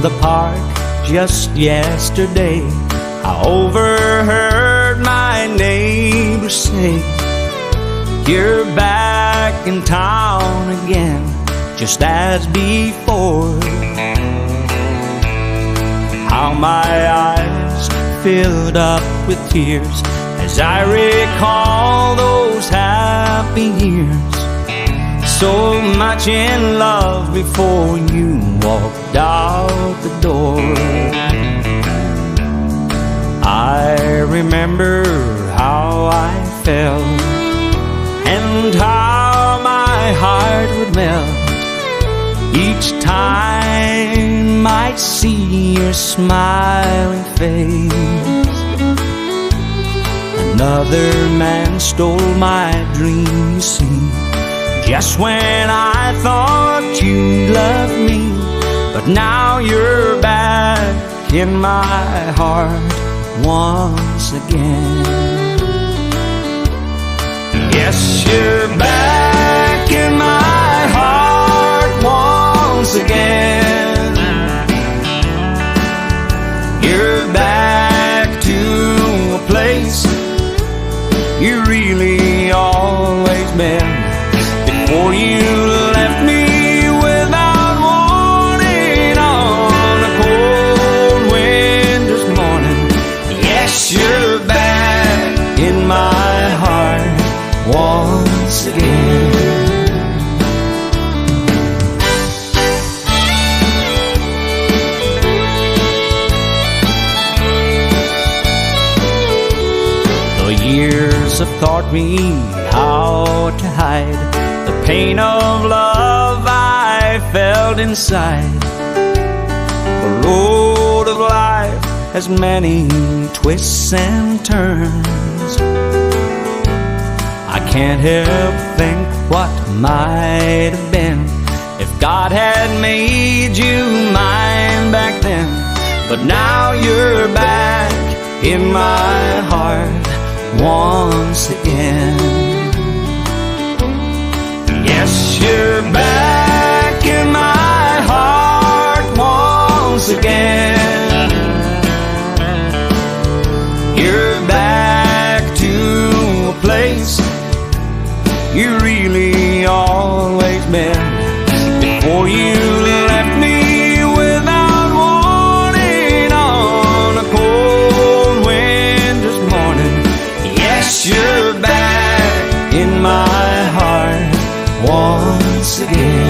in the park just yesterday, I overheard my neighbor say, "You're back in town again, just as before." How my eyes filled up with tears as I recall those happy years. So much in love before you walked out the door. I remember how I felt and how my heart would melt each time I'd see your smiling face. Another man stole my dream, you see, just when I thought you loved me. But now you're back in my heart once again. Yes, you're back in my heart once again. You're back to a place you really always been. Before you left me without warning on a cold winter's morning. Yes, you're back in my heart once again. The years have taught me how to hide the pain of love I felt inside. The road of life has many twists and turns. I can't help think what might have been if God had made you mine back then. But now you're back in my heart once again. Yes, you're back in my heart once again. You're back to a place you really always been. Before you left me without warning on a cold winter's morning. Yes, you're back in my heart once again.